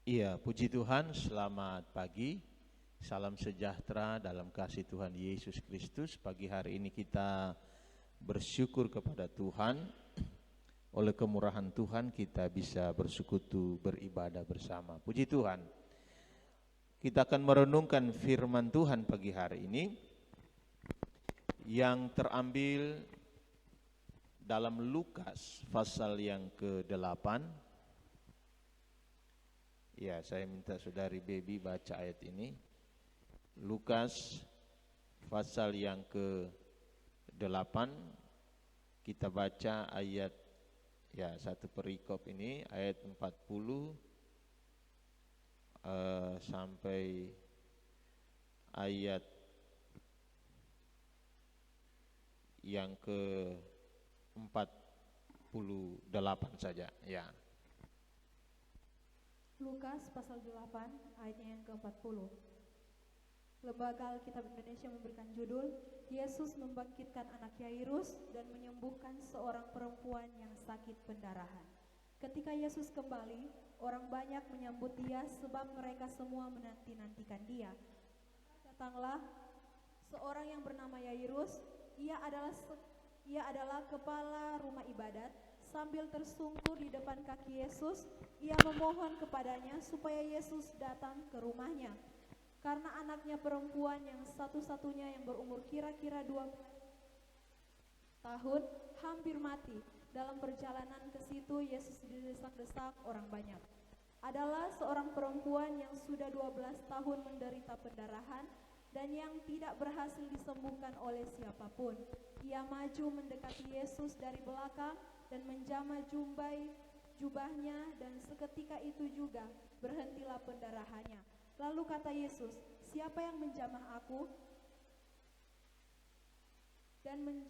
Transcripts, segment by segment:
Iya, puji Tuhan, selamat pagi. Salam sejahtera dalam kasih Tuhan Yesus Kristus. Pagi hari ini kita bersyukur kepada Tuhan. Oleh kemurahan Tuhan kita bisa bersekutu, beribadah bersama. Puji Tuhan. Kita akan merenungkan firman Tuhan pagi hari ini yang terambil dalam Lukas pasal yang ke-8. Ya, saya minta saudari Baby baca ayat ini. Lukas pasal yang ke-8. Kita baca ayat satu perikop ini, ayat 40 sampai ayat yang ke-48 saja, ya. Lukas pasal 8 ayatnya yang ke-40. Lembaga Alkitab Indonesia memberikan judul Yesus membangkitkan anak Yairus dan menyembuhkan seorang perempuan yang sakit pendarahan. Ketika Yesus kembali, orang banyak menyambut dia sebab mereka semua menanti-nantikan dia. Datanglah seorang yang bernama Yairus, ia adalah kepala rumah ibadat. Sambil tersungkur di depan kaki Yesus, ia memohon kepadanya supaya Yesus datang ke rumahnya. Karena anaknya perempuan yang satu-satunya yang berumur kira-kira 12 tahun hampir mati. Dalam perjalanan ke situ, Yesus didesak-desak orang banyak. Adalah seorang perempuan yang sudah 12 tahun menderita pendarahan dan yang tidak berhasil disembuhkan oleh siapapun. Ia maju mendekati Yesus dari belakang dan menjamah jubahnya, dan seketika itu juga berhentilah pendarahannya. Lalu kata Yesus, "Siapa yang menjamah aku?" Dan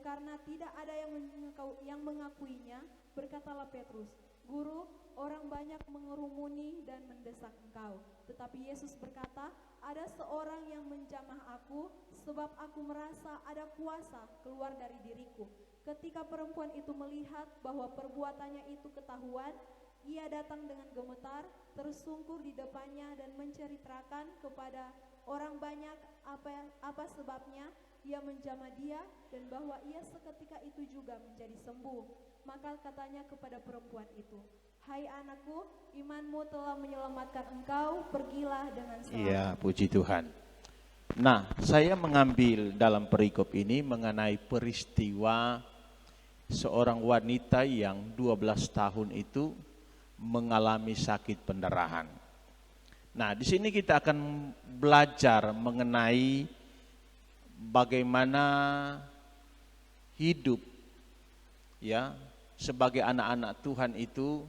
karena tidak ada yang mengakuinya, berkatalah Petrus, "Guru, orang banyak mengerumuni dan mendesak engkau." Tetapi Yesus berkata, "Ada seorang yang menjamah aku, sebab aku merasa ada kuasa keluar dari diriku." Ketika perempuan itu melihat bahwa perbuatannya itu ketahuan, ia datang dengan gemetar, tersungkur di depannya dan menceritakan kepada orang banyak apa sebabnya ia menjamah dia dan bahwa ia seketika itu juga menjadi sembuh. Maka katanya kepada perempuan itu, "Hai anakku, imanmu telah menyelamatkan engkau, pergilah dengan selamat." Iya, puji Tuhan. Nah, saya mengambil dalam perikop ini mengenai peristiwa seorang wanita yang 12 tahun itu mengalami sakit pendarahan. Nah, di sini kita akan belajar mengenai bagaimana hidup ya sebagai anak-anak Tuhan itu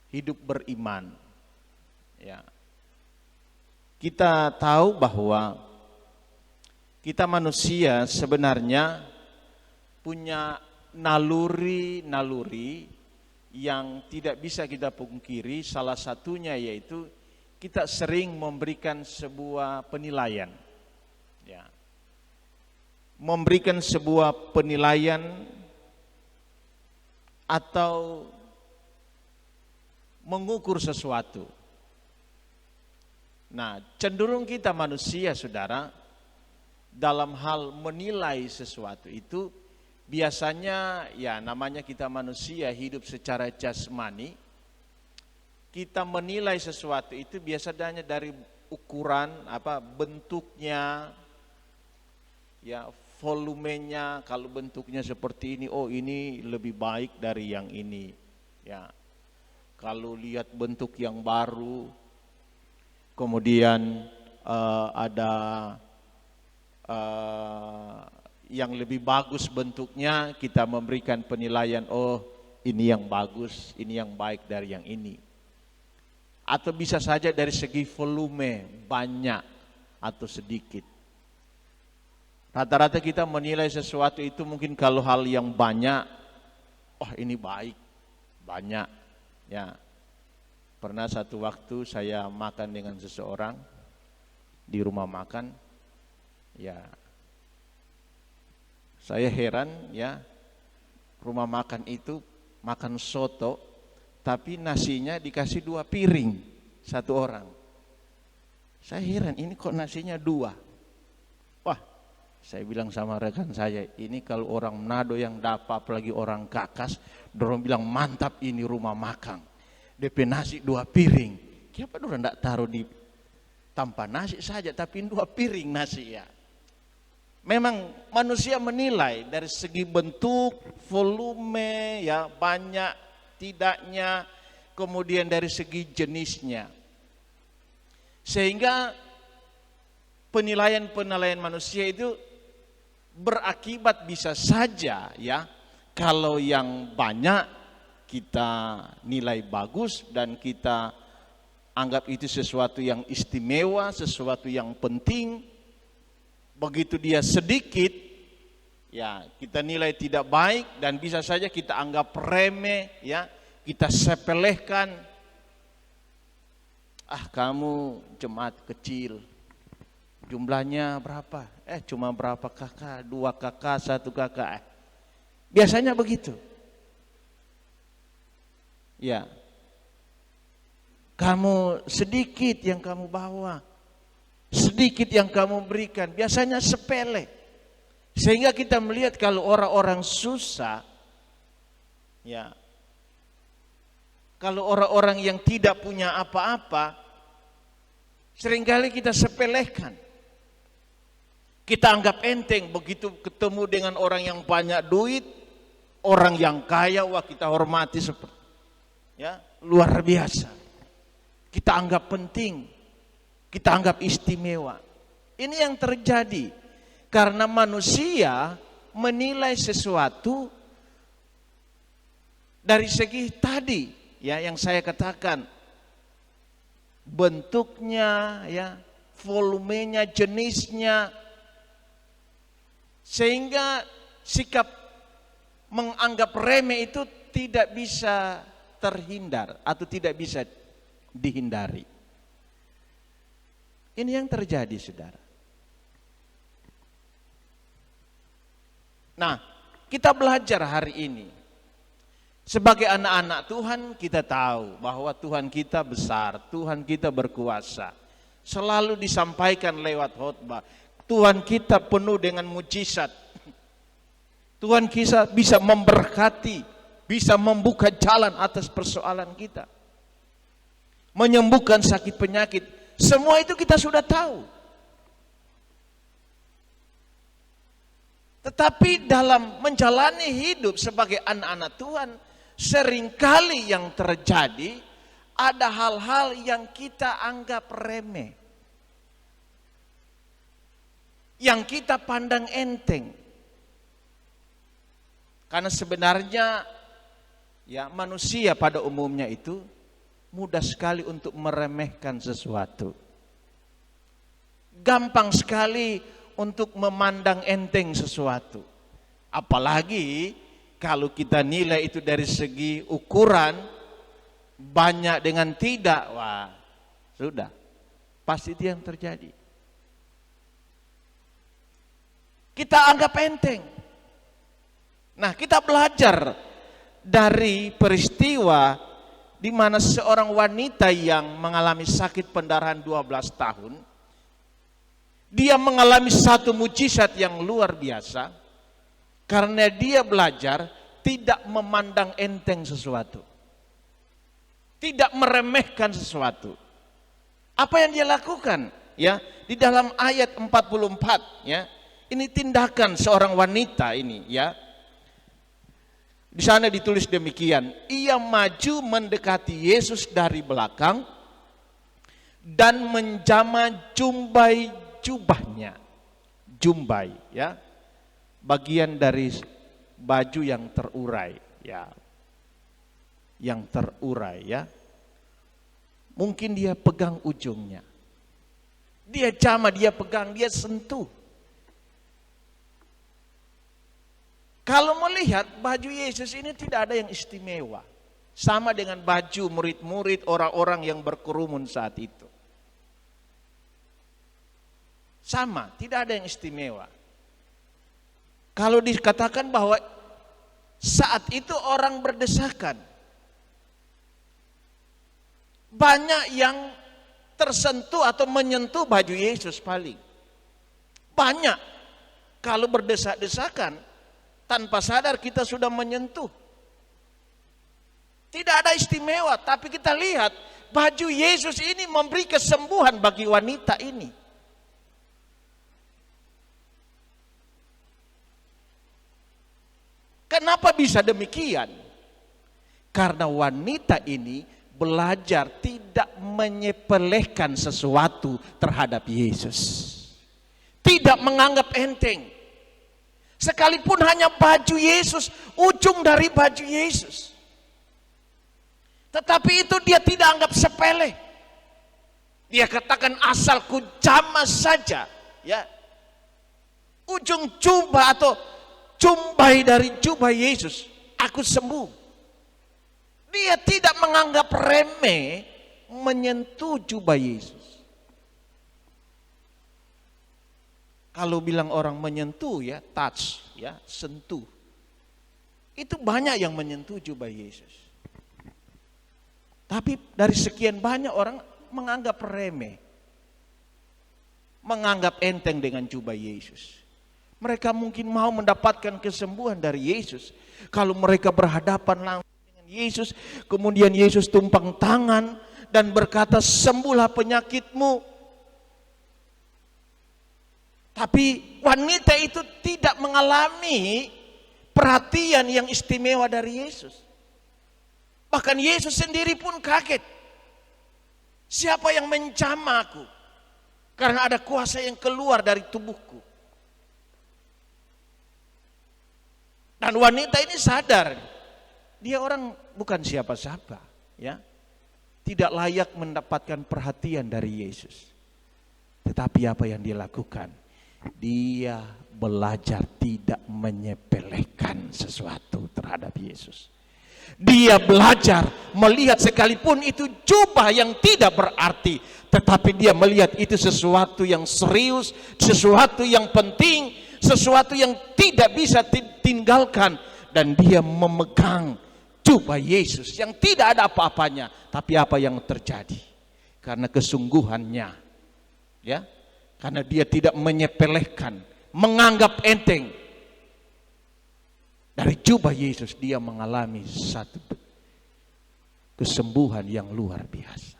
hidup beriman. Ya. Kita tahu bahwa kita manusia sebenarnya punya naluri yang tidak bisa kita pungkiri. Salah satunya yaitu kita sering memberikan sebuah penilaian, ya, memberikan sebuah penilaian atau mengukur sesuatu. Nah, cenderung kita manusia, saudara, dalam hal menilai sesuatu itu biasanya ya namanya kita manusia hidup secara jasmani. Kita menilai sesuatu itu biasanya dari ukuran bentuknya, ya volumenya. Kalau bentuknya seperti ini, oh ini lebih baik dari yang ini. Ya, kalau lihat bentuk yang baru, kemudian ada yang lebih bagus bentuknya, kita memberikan penilaian, oh ini yang bagus, ini yang baik dari yang ini. Atau bisa saja dari segi volume, banyak atau sedikit. Rata-rata kita menilai sesuatu itu mungkin kalau hal yang banyak, oh ini baik, banyak. Ya, pernah satu waktu saya makan dengan seseorang di rumah makan, ya saya heran ya, rumah makan itu makan soto tapi nasinya dikasih 2 piring 1 orang. Saya heran, ini kok nasinya 2? Wah, saya bilang sama rekan saya, ini kalau orang Manado yang dapat, apalagi orang Kakas, dorong bilang mantap ini rumah makan. DP nasi 2 piring. Kenapa dorong enggak taruh di tanpa nasi saja, tapi 2 piring nasi ya? Memang manusia menilai dari segi bentuk, volume, ya banyak tidaknya, kemudian dari segi jenisnya. Sehingga penilaian manusia itu berakibat bisa saja ya, kalau yang banyak kita nilai bagus dan kita anggap itu sesuatu yang istimewa, sesuatu yang penting. Begitu dia sedikit, ya kita nilai tidak baik dan bisa saja kita anggap remeh, ya kita sepelehkan. Ah, kamu jemaat kecil, jumlahnya berapa? Cuma berapa kakak? 2 kakak, 1 kakak. Biasanya begitu. Ya, kamu sedikit yang kamu bawa, sedikit yang kamu berikan, biasanya sepele. Sehingga kita melihat kalau orang-orang susah, ya, kalau orang-orang yang tidak punya apa-apa, seringkali kita sepelekan. Kita anggap enteng. Begitu ketemu dengan orang yang banyak duit, orang yang kaya, wah kita hormati seperti, ya, luar biasa. Kita anggap penting, kita anggap istimewa. Ini yang terjadi karena manusia menilai sesuatu dari segi tadi, ya, yang saya katakan, bentuknya, ya, volumenya, jenisnya, sehingga sikap menganggap remeh itu tidak bisa terhindar atau tidak bisa dihindari. Ini yang terjadi, saudara. Nah, kita belajar hari ini. Sebagai anak-anak Tuhan, kita tahu bahwa Tuhan kita besar, Tuhan kita berkuasa. Selalu disampaikan lewat khotbah. Tuhan kita penuh dengan mujizat. Tuhan kita bisa memberkati, bisa membuka jalan atas persoalan kita, menyembuhkan sakit penyakit. Semua itu kita sudah tahu. Tetapi dalam menjalani hidup sebagai anak-anak Tuhan, seringkali yang terjadi ada hal-hal yang kita anggap remeh, yang kita pandang enteng. Karena sebenarnya, ya, manusia pada umumnya itu mudah sekali untuk meremehkan sesuatu. Gampang sekali untuk memandang enteng sesuatu. Apalagi kalau kita nilai itu dari segi ukuran banyak dengan tidak, wah sudah, pasti itu yang terjadi. Kita anggap enteng. Nah, kita belajar dari peristiwa di mana seorang wanita yang mengalami sakit pendarahan 12 tahun, dia mengalami satu mujizat yang luar biasa karena dia belajar tidak memandang enteng sesuatu, tidak meremehkan sesuatu. Apa yang dia lakukan? Ya, di dalam ayat 44, ya, ini tindakan seorang wanita ini, ya. Di sana ditulis demikian, ia maju mendekati Yesus dari belakang dan menjamah jumbai jubahnya. Jumbai, ya, bagian dari baju yang terurai, ya, yang terurai, ya. Mungkin dia pegang ujungnya, dia jamah, dia pegang, dia sentuh. Kalau melihat baju Yesus ini tidak ada yang istimewa, sama dengan baju murid-murid orang-orang yang berkerumun saat itu. Sama, tidak ada yang istimewa. Kalau dikatakan bahwa saat itu orang berdesakan, banyak yang tersentuh atau menyentuh baju Yesus paling. Banyak. Kalau berdesak-desakan, tanpa sadar kita sudah menyentuh. Tidak ada istimewa, tapi kita lihat baju Yesus ini memberi kesembuhan bagi wanita ini. Kenapa bisa demikian? Karena wanita ini belajar tidak menyepelekan sesuatu terhadap Yesus. Tidak menganggap enteng. Sekalipun hanya baju Yesus, ujung dari baju Yesus. Tetapi itu dia tidak anggap sepele. Dia katakan asal ku jamah saja, ya. Ujung jubah atau jumbai dari jubah Yesus, aku sembuh. Dia tidak menganggap remeh menyentuh jubah Yesus. Kalau bilang orang menyentuh ya, touch, ya, sentuh. Itu banyak yang menyentuh jubah Yesus. Tapi dari sekian banyak orang menganggap remeh. Menganggap enteng dengan jubah Yesus. Mereka mungkin mau mendapatkan kesembuhan dari Yesus. Kalau mereka berhadapan langsung Yesus, kemudian Yesus tumpang tangan dan berkata, sembuhlah penyakitmu. Tapi wanita itu tidak mengalami perhatian yang istimewa dari Yesus. Bahkan Yesus sendiri pun kaget. Siapa yang menjamah aku? Karena ada kuasa yang keluar dari tubuhku. Dan wanita ini sadar, dia orang bukan siapa-siapa, ya. Tidak layak mendapatkan perhatian dari Yesus. Tetapi apa yang dia lakukan? Dia belajar tidak menyepelekan sesuatu terhadap Yesus. Dia belajar melihat sekalipun itu jubah yang tidak berarti, tetapi dia melihat itu sesuatu yang serius, sesuatu yang penting, sesuatu yang tidak bisa ditinggalkan. Dan dia memegang jubah Yesus yang tidak ada apa-apanya, tapi apa yang terjadi karena kesungguhannya, ya, karena dia tidak menyepelekan, menganggap enteng. Dari jubah Yesus dia mengalami satu kesembuhan yang luar biasa.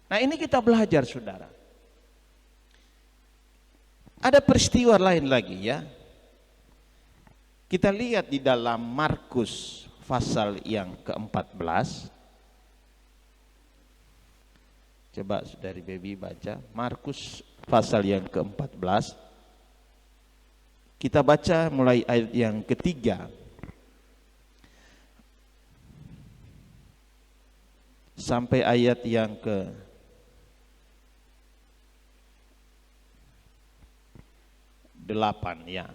Nah, ini kita belajar, saudara. Ada peristiwa lain lagi, ya. Kita lihat di dalam Markus pasal yang ke-14. Coba saudari Baby baca Markus pasal yang ke-14. Kita baca mulai ayat yang ketiga sampai ayat yang ke-8, ya.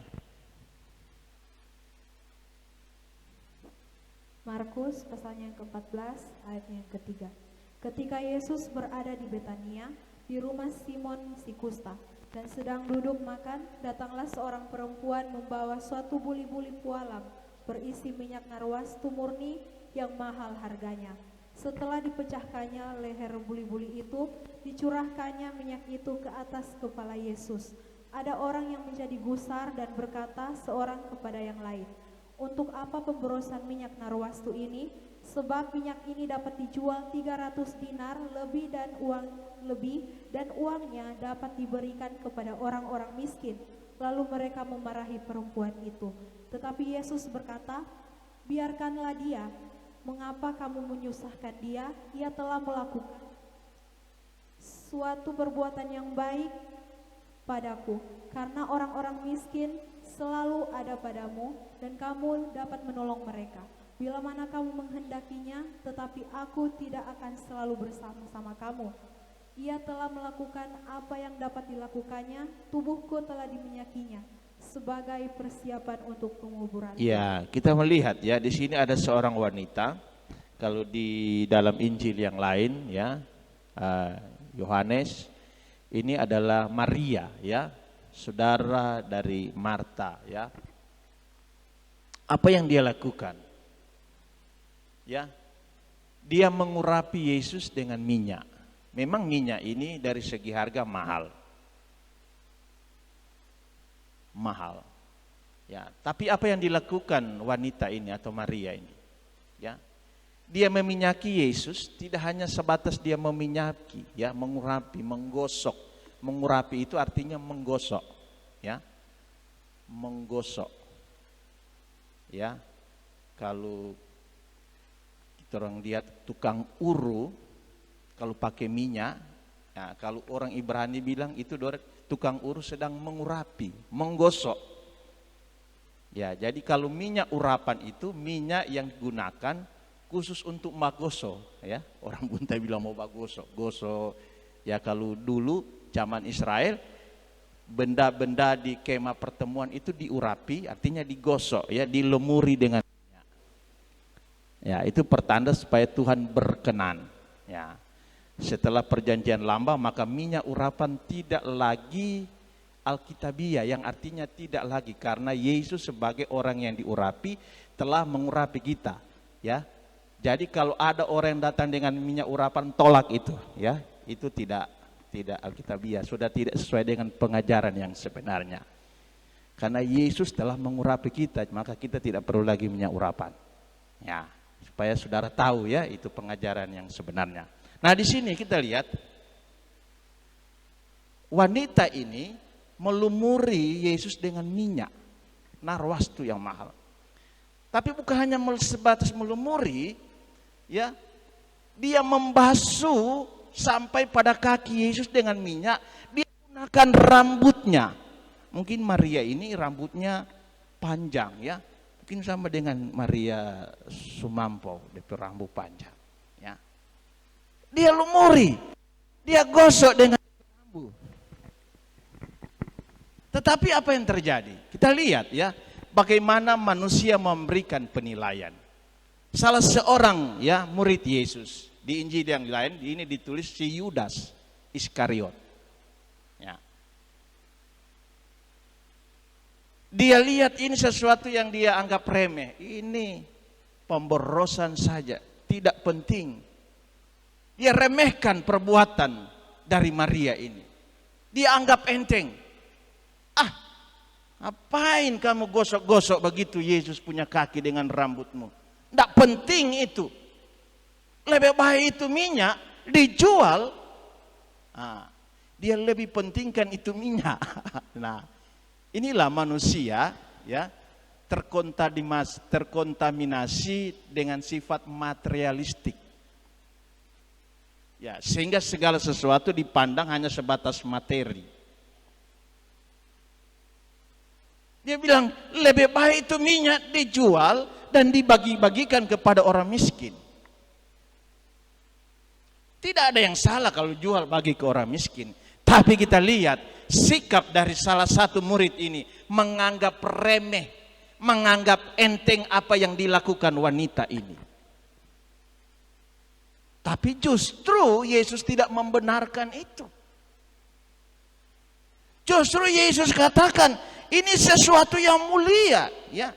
Markus pasalnya yang ke-14 ayat yang ketiga. Ketika Yesus berada di Betania, di rumah Simon si kusta, dan sedang duduk makan, datanglah seorang perempuan membawa suatu buli-buli pualam berisi minyak narwastu murni yang mahal harganya. Setelah dipecahkannya leher buli-buli itu, dicurahkannya minyak itu ke atas kepala Yesus. Ada orang yang menjadi gusar dan berkata seorang kepada yang lain, untuk apa pemborosan minyak narwastu ini? Sebab minyak ini dapat dijual 300 dinar lebih dan uangnya dapat diberikan kepada orang-orang miskin. Lalu mereka memarahi perempuan itu. Tetapi Yesus berkata, biarkanlah dia. Mengapa kamu menyusahkan dia? Ia telah melakukan suatu perbuatan yang baik padaku, karena orang-orang miskin selalu ada padamu dan kamu dapat menolong mereka. Bila mana kamu menghendakinya, tetapi aku tidak akan selalu bersama-sama kamu. Ia telah melakukan apa yang dapat dilakukannya, tubuhku telah diminyakinya sebagai persiapan untuk penguburan. Ya, kita melihat, ya, di sini ada seorang wanita. Kalau di dalam Injil yang lain, ya, Yohanes, ini adalah Maria, ya, saudara dari Marta, ya. Apa yang dia lakukan? Ya, Dia mengurapi Yesus dengan minyak. Memang minyak ini dari segi harga mahal. Mahal. Ya, tapi apa yang dilakukan wanita ini atau Maria ini? Ya. Dia meminyaki Yesus tidak hanya sebatas dia meminyaki, ya, mengurapi, menggosok. Mengurapi itu artinya menggosok, ya. Menggosok. Ya. Kalau kita orang lihat tukang uru, kalau pakai minyak, ya, kalau orang Ibrani bilang itu tukang uru sedang mengurapi, menggosok. Ya, jadi kalau minyak urapan itu minyak yang digunakan khusus untuk magoso, ya. Orang Bunta bilang mau bagosok, gosok. Ya, kalau dulu zaman Israel benda-benda di kemah pertemuan itu diurapi, artinya digosok, ya, dilemuri dengan. Ya, itu pertanda supaya Tuhan berkenan. Ya. Setelah perjanjian lama maka minyak urapan tidak lagi alkitabiah, yang artinya tidak lagi, karena Yesus sebagai orang yang diurapi telah mengurapi kita. Ya. Jadi kalau ada orang yang datang dengan minyak urapan, tolak itu. Ya, itu tidak alkitabiah, sudah tidak sesuai dengan pengajaran yang sebenarnya. Karena Yesus telah mengurapi kita, maka kita tidak perlu lagi minyak urapan. Ya. Supaya saudara tahu, ya, itu pengajaran yang sebenarnya. Nah, di sini kita lihat wanita ini melumuri Yesus dengan minyak narwastu yang mahal. Tapi bukan hanya sebatas melumuri, ya, dia membasuh sampai pada kaki Yesus dengan minyak. Dia gunakan rambutnya. Mungkin Maria ini rambutnya panjang, ya. Mungkin sama dengan Maria Sumampo, DP rambut panjang, ya. Dia lumuri, dia gosok dengan rambut. Tetapi apa yang terjadi? Kita lihat, ya, bagaimana manusia memberikan penilaian. Salah seorang, ya, murid Yesus di Injil yang lain ini ditulis si Yudas Iskariot. Ya. Dia lihat ini sesuatu yang dia anggap remeh. Ini pemborosan saja, tidak penting. Dia remehkan perbuatan dari Maria ini. Dia anggap enteng. Ngapain kamu gosok-gosok begitu Yesus punya kaki dengan rambutmu? Tidak penting itu. Lebih baik itu minyak dijual. Dia lebih pentingkan itu minyak. Nah, inilah manusia, ya, terkontaminasi dengan sifat materialistik. Ya, sehingga segala sesuatu dipandang hanya sebatas materi. Dia bilang lebih baik itu minyak dijual dan dibagi-bagikan kepada orang miskin. Tidak ada yang salah kalau jual bagi ke orang miskin. Tapi kita lihat sikap dari salah satu murid ini menganggap remeh, menganggap enteng apa yang dilakukan wanita ini. Tapi justru Yesus tidak membenarkan itu. Justru Yesus katakan ini sesuatu yang mulia, ya.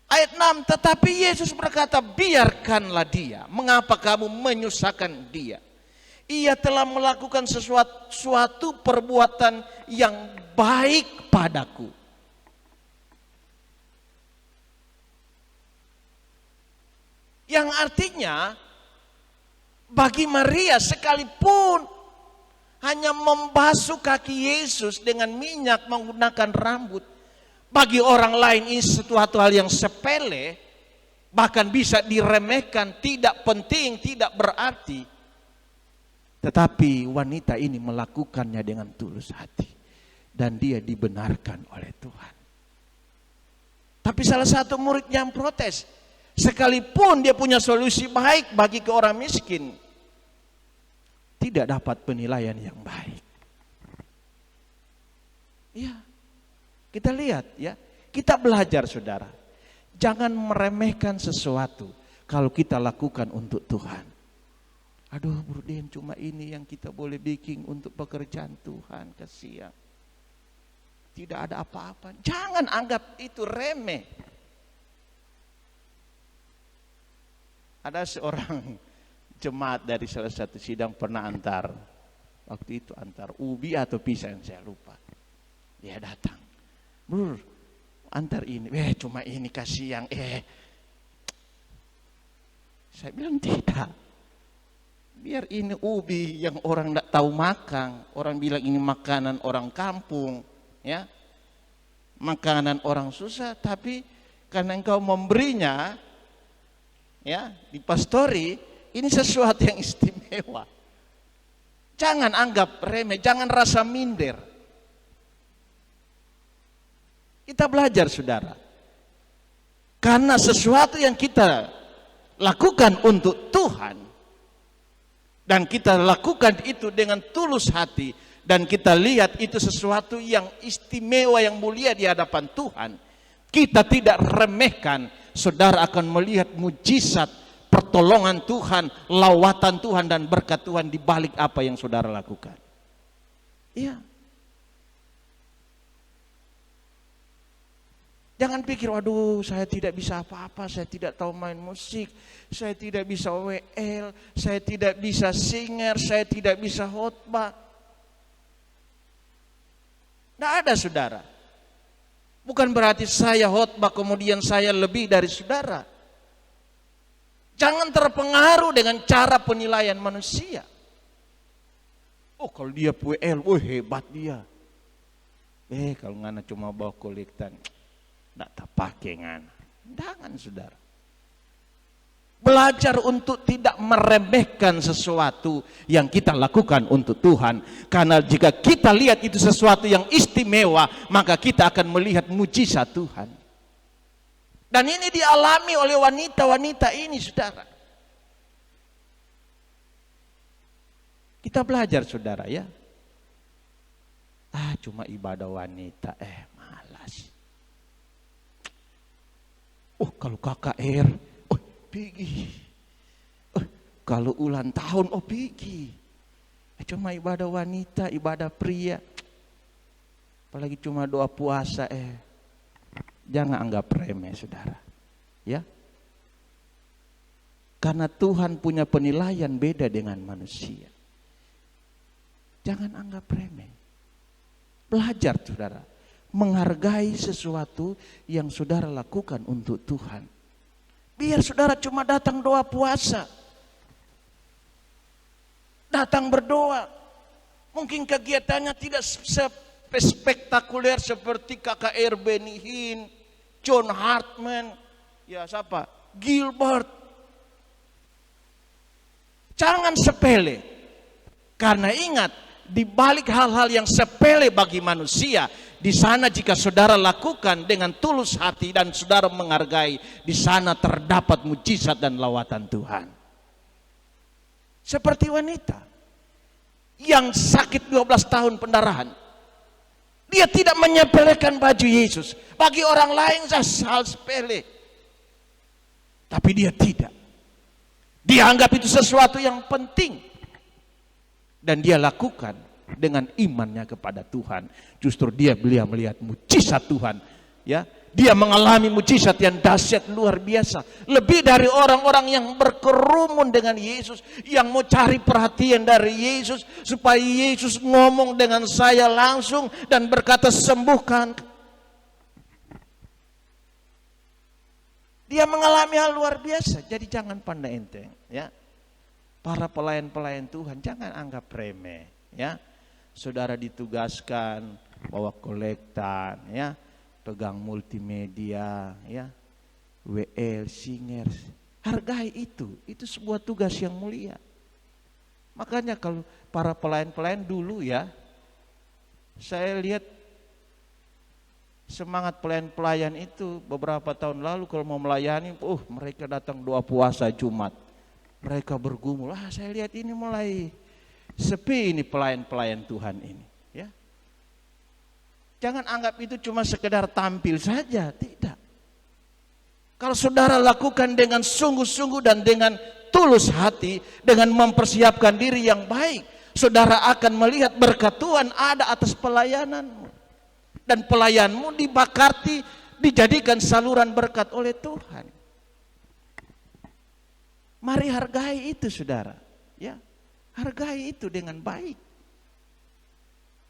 Ayat 6, tetapi Yesus berkata, biarkanlah dia. Mengapa kamu menyusahkan dia? Ia telah melakukan suatu perbuatan yang baik padaku. Yang artinya bagi Maria sekalipun hanya membasuh kaki Yesus dengan minyak menggunakan rambut, bagi orang lain ini sesuatu hal yang sepele, bahkan bisa diremehkan, tidak penting, tidak berarti. Tetapi wanita ini melakukannya dengan tulus hati dan dia dibenarkan oleh Tuhan. Tapi salah satu murid yang protes, sekalipun dia punya solusi baik bagi ke orang miskin, tidak dapat penilaian yang baik. Ya, kita lihat, ya, kita belajar, saudara, jangan meremehkan sesuatu kalau kita lakukan untuk Tuhan. Aduh, Bro Den, cuma ini yang kita boleh bikin untuk pekerjaan Tuhan, kasihan. Tidak ada apa-apa. Jangan anggap itu remeh. Ada seorang jemaat dari salah satu sidang pernah antar, waktu itu antar ubi atau pisang, saya lupa. Dia datang, Bro, antar ini, cuma ini kasih yang Saya bilang tidak. Biar ini ubi yang orang tidak tahu makan, orang bilang ini makanan orang kampung, ya, makanan orang susah, tapi karena engkau memberinya, ya, di pastori, ini sesuatu yang istimewa. Jangan anggap remeh, jangan rasa minder. Kita belajar, saudara, karena sesuatu yang kita lakukan untuk Tuhan, dan kita lakukan itu dengan tulus hati, dan kita lihat itu sesuatu yang istimewa, yang mulia di hadapan Tuhan, kita tidak remehkan, saudara akan melihat mujizat, pertolongan Tuhan, lawatan Tuhan, dan berkat Tuhan di balik apa yang saudara lakukan. Iya. Jangan pikir, waduh saya tidak bisa apa-apa, saya tidak tahu main musik, saya tidak bisa WL, saya tidak bisa singer, saya tidak bisa khotbah. Tidak ada, saudara. Bukan berarti saya khotbah kemudian saya lebih dari saudara. Jangan terpengaruh dengan cara penilaian manusia. Oh kalau dia WL, hebat dia. Kalau ngana cuma bawa kolektan, tidak terpakai ngana. Jangan, saudara. Belajar untuk tidak meremehkan sesuatu yang kita lakukan untuk Tuhan. Karena jika kita lihat itu sesuatu yang istimewa, maka kita akan melihat mujizat Tuhan. Dan ini dialami oleh wanita-wanita ini, saudara. Kita belajar, saudara, ya. Cuma ibadah wanita, malas. Kalau KKR, pergi. Kalau ulang tahun, pergi. Cuma ibadah wanita, ibadah pria. Apalagi cuma doa puasa, jangan anggap remeh, saudara. Ya. Karena Tuhan punya penilaian beda dengan manusia. Jangan anggap remeh. Belajar, saudara, menghargai sesuatu yang saudara lakukan untuk Tuhan. Biar saudara cuma datang doa puasa, datang berdoa. Mungkin kegiatannya tidak spektakuler seperti KKR Benny Hinn, John Hartman, siapa? Gilbert. Jangan sepele. Karena ingat, di balik hal-hal yang sepele bagi manusia, di sana jika saudara lakukan dengan tulus hati dan saudara menghargai, di sana terdapat mujizat dan lawatan Tuhan. Seperti wanita yang sakit 12 tahun pendarahan. Dia tidak menyepelekan baju Yesus. Bagi orang lain hal sepele. Tapi dia tidak. Dia anggap itu sesuatu yang penting. Dan dia lakukan dengan imannya kepada Tuhan. Justru dia melihat mujizat Tuhan, ya. Dia mengalami mujizat yang dahsyat luar biasa, lebih dari orang-orang yang berkerumun dengan Yesus, yang mau cari perhatian dari Yesus supaya Yesus ngomong dengan saya langsung dan berkata sembuhkan. Dia mengalami hal luar biasa. Jadi jangan pandai enteng, ya. Para pelayan-pelayan Tuhan jangan anggap remeh, ya. Saudara ditugaskan bawa kolektan, ya, pegang multimedia, ya, WL, singers, hargai itu sebuah tugas yang mulia. Makanya kalau para pelayan-pelayan dulu, ya, saya lihat semangat pelayan-pelayan itu beberapa tahun lalu kalau mau melayani, mereka datang doa puasa Jumat, mereka bergumul, saya lihat ini mulai sepi ini pelayan-pelayan Tuhan ini, ya. Jangan anggap itu cuma sekedar tampil saja, tidak. Kalau saudara lakukan dengan sungguh-sungguh dan dengan tulus hati, dengan mempersiapkan diri yang baik, saudara akan melihat berkat Tuhan ada atas pelayananmu. Dan pelayanmu diberkati, dijadikan saluran berkat oleh Tuhan. Mari hargai itu saudara. Ya, hargai itu dengan baik.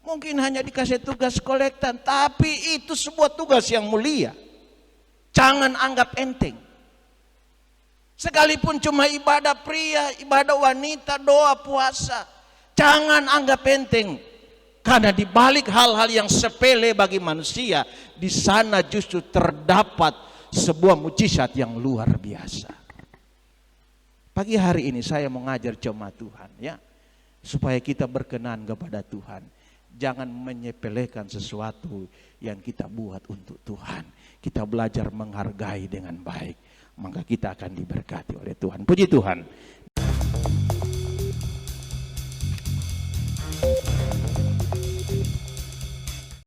Mungkin hanya dikasih tugas kolektan, tapi itu sebuah tugas yang mulia. Jangan anggap enteng. Sekalipun cuma ibadah pria, ibadah wanita, doa, puasa, jangan anggap enteng. Karena di balik hal-hal yang sepele bagi manusia, di sana justru terdapat sebuah mujizat yang luar biasa. Pagi hari ini saya mau ngajar jemaat Tuhan, ya, supaya kita berkenan kepada Tuhan. Jangan menyepelekan sesuatu yang kita buat untuk Tuhan. Kita belajar menghargai dengan baik, maka kita akan diberkati oleh Tuhan. Puji Tuhan.